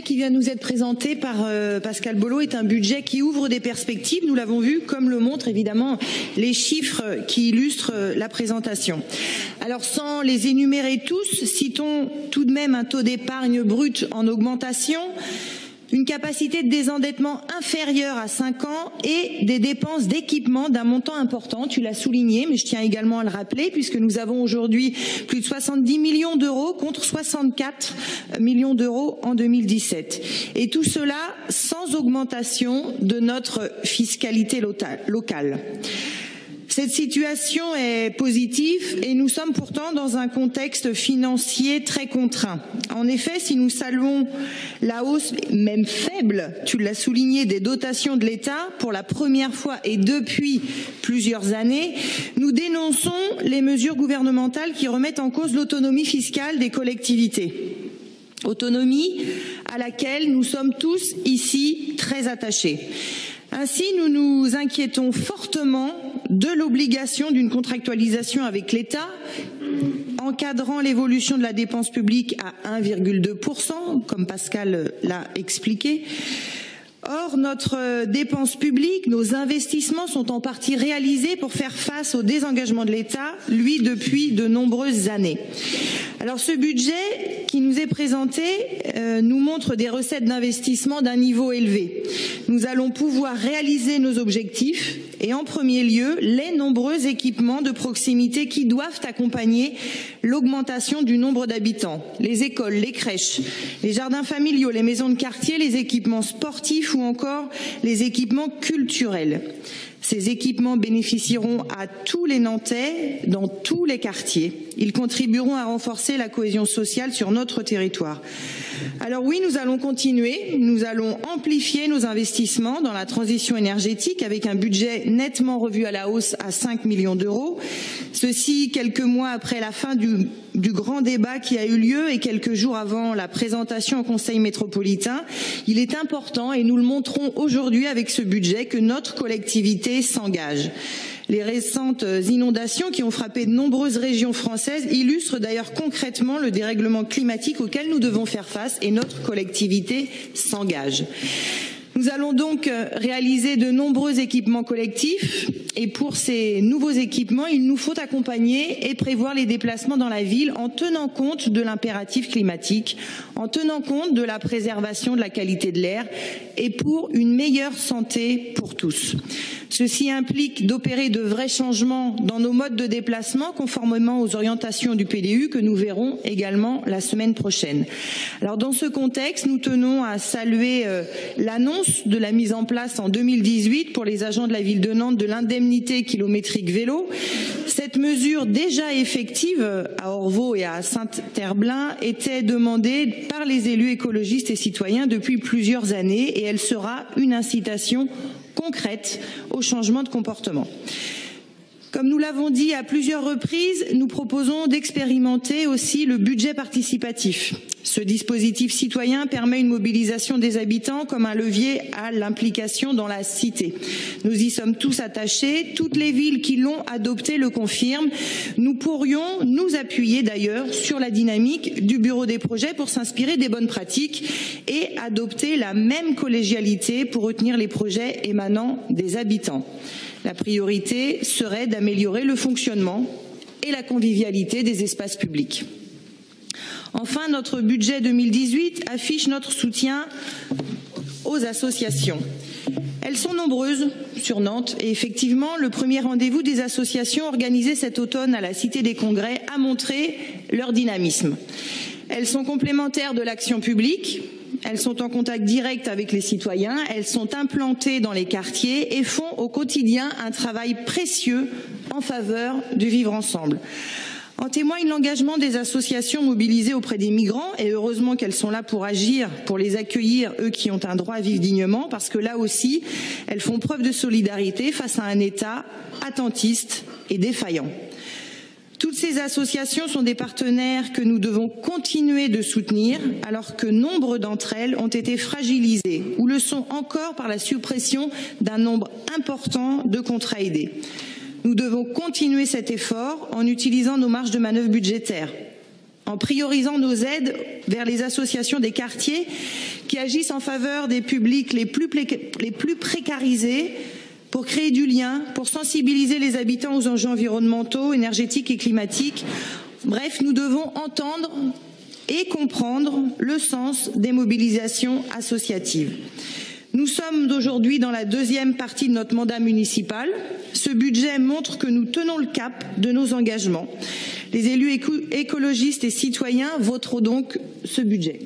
qui vient de nous être présenté par Pascal Bollot est un budget qui ouvre des perspectives, nous l'avons vu, comme le montrent évidemment les chiffres qui illustrent la présentation. Alors sans les énumérer tous, citons tout de même un taux d'épargne brut en augmentation, une capacité de désendettement inférieure à 5 ans et des dépenses d'équipement d'un montant important. Tu l'as souligné, mais je tiens également à le rappeler, puisque nous avons aujourd'hui plus de 70 millions d'euros contre 64 millions d'euros en 2017. Et tout cela sans augmentation de notre fiscalité locale. Cette situation est positive et nous sommes pourtant dans un contexte financier très contraint. En effet, si nous saluons la hausse, même faible, tu l'as souligné, des dotations de l'État pour la première fois et depuis plusieurs années, nous dénonçons les mesures gouvernementales qui remettent en cause l'autonomie fiscale des collectivités. Autonomie à laquelle nous sommes tous ici très attachés. Ainsi, nous nous inquiétons fortement de l'obligation d'une contractualisation avec l'État, encadrant l'évolution de la dépense publique à 1,2%, comme Pascal l'a expliqué. Or, notre dépense publique, nos investissements sont en partie réalisés pour faire face au désengagement de l'État, lui, depuis de nombreuses années. Alors, ce budget qui nous est présenté nous montre des recettes d'investissement d'un niveau élevé. Nous allons pouvoir réaliser nos objectifs et en premier lieu, les nombreux équipements de proximité qui doivent accompagner l'augmentation du nombre d'habitants. Les écoles, les crèches, les jardins familiaux, les maisons de quartier, les équipements sportifs ou encore les équipements culturels. Ces équipements bénéficieront à tous les Nantais dans tous les quartiers. Ils contribueront à renforcer la cohésion sociale sur notre territoire. Alors oui, nous allons continuer, nous allons amplifier nos investissements dans la transition énergétique avec un budget nettement revu à la hausse à 5 millions d'euros. Ceci quelques mois après la fin du grand débat qui a eu lieu et quelques jours avant la présentation au Conseil métropolitain. Il est important, et nous le montrons aujourd'hui avec ce budget, que notre collectivité s'engage. Les récentes inondations qui ont frappé de nombreuses régions françaises illustrent d'ailleurs concrètement le dérèglement climatique auquel nous devons faire face et notre collectivité s'engage. Nous allons donc réaliser de nombreux équipements collectifs et pour ces nouveaux équipements, il nous faut accompagner et prévoir les déplacements dans la ville en tenant compte de l'impératif climatique, en tenant compte de la préservation de la qualité de l'air et pour une meilleure santé pour tous. Ceci implique d'opérer de vrais changements dans nos modes de déplacement conformément aux orientations du PDU que nous verrons également la semaine prochaine. Alors dans ce contexte, nous tenons à saluer l'annonce de la mise en place en 2018 pour les agents de la ville de Nantes de l'indemnité kilométrique vélo. Cette mesure déjà effective à Orvaux et à Saint-Herblain était demandée par les élus écologistes et citoyens depuis plusieurs années et elle sera une incitation concrète au changement de comportement. Comme nous l'avons dit à plusieurs reprises, nous proposons d'expérimenter aussi le budget participatif. Ce dispositif citoyen permet une mobilisation des habitants comme un levier à l'implication dans la cité. Nous y sommes tous attachés, toutes les villes qui l'ont adopté le confirment. Nous pourrions nous appuyer d'ailleurs sur la dynamique du bureau des projets pour s'inspirer des bonnes pratiques et adopter la même collégialité pour retenir les projets émanant des habitants. La priorité serait d'améliorer le fonctionnement et la convivialité des espaces publics. Enfin, notre budget 2018 affiche notre soutien aux associations. Elles sont nombreuses sur Nantes et effectivement, le premier rendez-vous des associations organisé cet automne à la Cité des Congrès a montré leur dynamisme. Elles sont complémentaires de l'action publique. Elles sont en contact direct avec les citoyens, elles sont implantées dans les quartiers et font au quotidien un travail précieux en faveur du vivre ensemble. En témoigne l'engagement des associations mobilisées auprès des migrants et heureusement qu'elles sont là pour agir, pour les accueillir, eux qui ont un droit à vivre dignement, parce que là aussi, elles font preuve de solidarité face à un État attentiste et défaillant. Toutes ces associations sont des partenaires que nous devons continuer de soutenir alors que nombre d'entre elles ont été fragilisées ou le sont encore par la suppression d'un nombre important de contrats aidés. Nous devons continuer cet effort en utilisant nos marges de manœuvre budgétaires. en priorisant nos aides vers les associations des quartiers qui agissent en faveur des publics les plus précarisés, pour créer du lien, pour sensibiliser les habitants aux enjeux environnementaux, énergétiques et climatiques. Bref, nous devons entendre et comprendre le sens des mobilisations associatives. Nous sommes aujourd'hui dans la deuxième partie de notre mandat municipal. Ce budget montre que nous tenons le cap de nos engagements. Les élus écologistes et citoyens voteront donc ce budget.